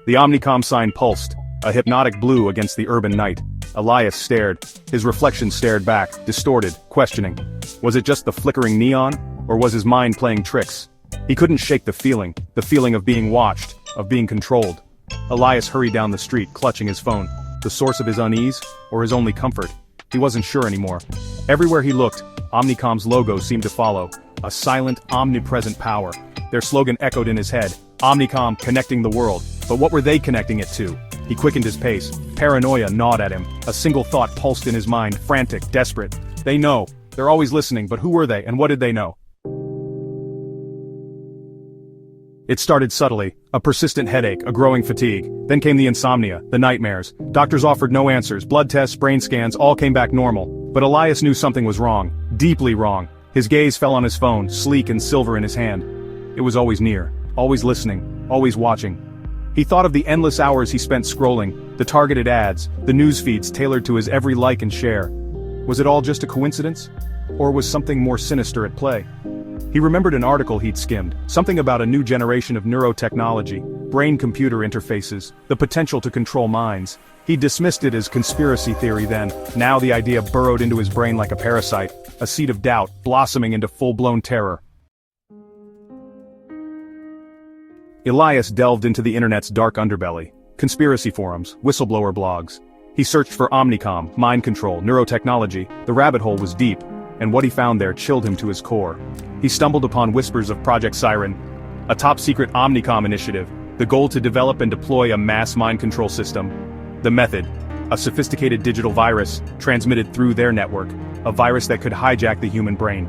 The OmniComm sign pulsed, a hypnotic blue against the urban night. Elias stared. His reflection stared back, distorted, questioning. Was it just the flickering neon, or was his mind playing tricks? He couldn't shake the feeling of being watched, of being controlled. Elias hurried down the street, clutching his phone. The source of his unease, or his only comfort? He wasn't sure anymore. Everywhere he looked, OmniComm's logo seemed to follow. A silent, omnipresent power. Their slogan echoed in his head. OmniComm, connecting the world. But what were they connecting it to? He quickened his pace. Paranoia gnawed at him. A single thought pulsed in his mind, frantic, desperate. They know. They're always listening, but who were they, and what did they know? It started subtly, a persistent headache, a growing fatigue. Then came the insomnia, the nightmares. Doctors offered no answers, blood tests, brain scans, all came back normal. But Elias knew something was wrong, deeply wrong. His gaze fell on his phone, sleek and silver in his hand. It was always near, always listening, always watching. He thought of the endless hours he spent scrolling, the targeted ads, the news feeds tailored to his every like and share. Was it all just a coincidence? Or was something more sinister at play? He remembered an article he'd skimmed, something about a new generation of neurotechnology, brain-computer interfaces, the potential to control minds. He dismissed it as conspiracy theory then. Now the idea burrowed into his brain like a parasite, a seed of doubt, blossoming into full-blown terror. Elias delved into the internet's dark underbelly. Conspiracy forums, whistleblower blogs. He searched for OmniComm, mind control, neurotechnology. The rabbit hole was deep, and what he found there chilled him to his core. He stumbled upon whispers of Project Siren, a top-secret OmniComm initiative, the goal to develop and deploy a mass mind control system. The method, a sophisticated digital virus transmitted through their network, a virus that could hijack the human brain.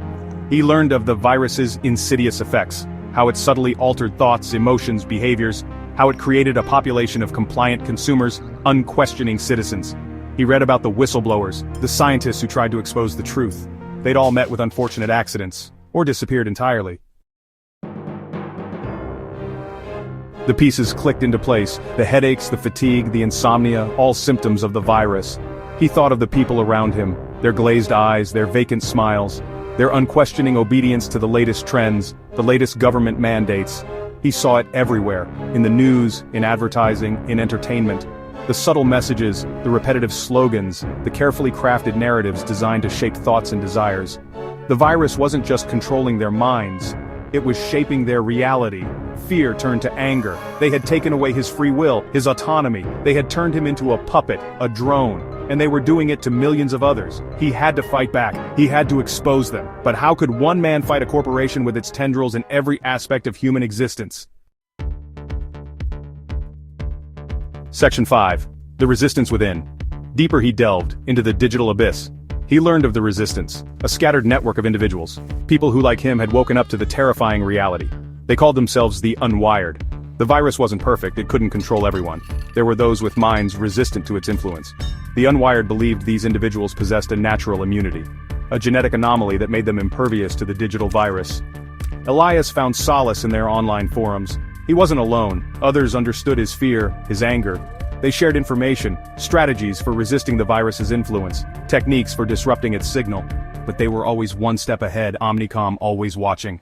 He learned of the virus's insidious effects, how it subtly altered thoughts, emotions, behaviors, how it created a population of compliant consumers, unquestioning citizens. He read about the whistleblowers, the scientists who tried to expose the truth. They'd all met with unfortunate accidents, or disappeared entirely. The pieces clicked into place, the headaches, the fatigue, the insomnia, all symptoms of the virus. He thought of the people around him, their glazed eyes, their vacant smiles, their unquestioning obedience to the latest trends, the latest government mandates. He saw it everywhere, in the news, in advertising, in entertainment. The subtle messages, the repetitive slogans, the carefully crafted narratives designed to shape thoughts and desires. The virus wasn't just controlling their minds, it was shaping their reality. Fear turned to anger. They had taken away his free will, his autonomy. They had turned him into a puppet, a drone, and they were doing it to millions of others. He had to fight back. He had to expose them. But how could one man fight a corporation with its tendrils in every aspect of human existence? Section 5. The Resistance Within. Deeper he delved, into the digital abyss. He learned of the resistance, a scattered network of individuals. People who like him had woken up to the terrifying reality. They called themselves the Unwired. The virus wasn't perfect, it couldn't control everyone. There were those with minds resistant to its influence. The Unwired believed these individuals possessed a natural immunity, a genetic anomaly that made them impervious to the digital virus. Elias found solace in their online forums. He wasn't alone. Others understood his fear, his anger. They shared information, strategies for resisting the virus's influence, techniques for disrupting its signal. But they were always one step ahead, OmniComm always watching.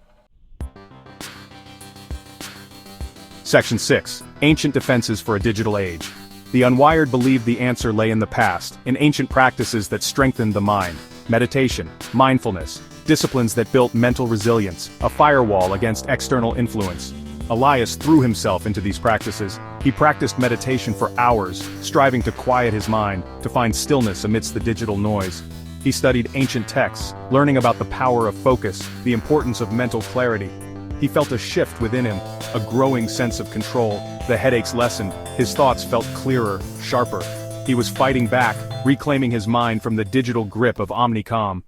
Section 6. Ancient Defenses for a Digital Age. The Unwired believed the answer lay in the past, in ancient practices that strengthened the mind. Meditation, mindfulness, disciplines that built mental resilience, a firewall against external influence. Elias threw himself into these practices. He practiced meditation for hours, striving to quiet his mind, to find stillness amidst the digital noise. He studied ancient texts, learning about the power of focus, the importance of mental clarity. He felt a shift within him, a growing sense of control. The headaches lessened, his thoughts felt clearer, sharper. He was fighting back, reclaiming his mind from the digital grip of OmniComm.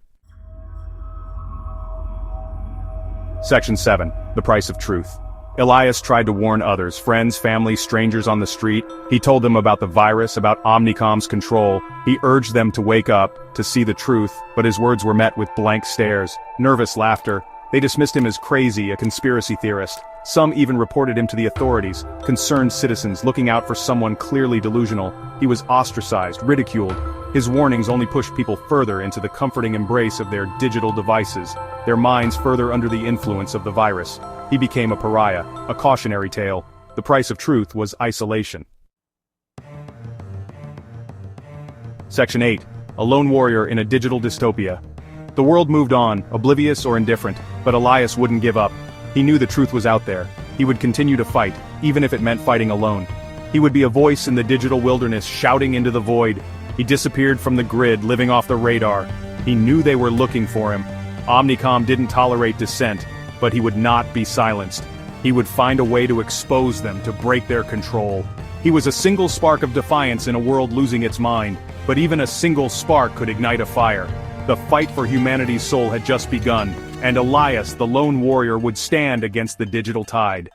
Section 7. The Price of Truth. Elias tried to warn others, friends, family, strangers on the street. He told them about the virus, about OmniComm's control. He urged them to wake up, to see the truth, but his words were met with blank stares, nervous laughter. They dismissed him as crazy, a conspiracy theorist. Some even reported him to the authorities, concerned citizens looking out for someone clearly delusional. He was ostracized, ridiculed. His warnings only pushed people further into the comforting embrace of their digital devices, their minds further under the influence of the virus. He became a pariah, a cautionary tale. The price of truth was isolation. Section 8. A lone warrior in a digital dystopia. The world moved on, oblivious or indifferent, but Elias wouldn't give up. He knew the truth was out there. He would continue to fight, even if it meant fighting alone. He would be a voice in the digital wilderness shouting into the void. He disappeared from the grid, living off the radar. He knew they were looking for him. OmniComm didn't tolerate dissent, but he would not be silenced. He would find a way to expose them, to break their control. He was a single spark of defiance in a world losing its mind, but even a single spark could ignite a fire. The fight for humanity's soul had just begun, and Elias, the lone warrior, would stand against the digital tide.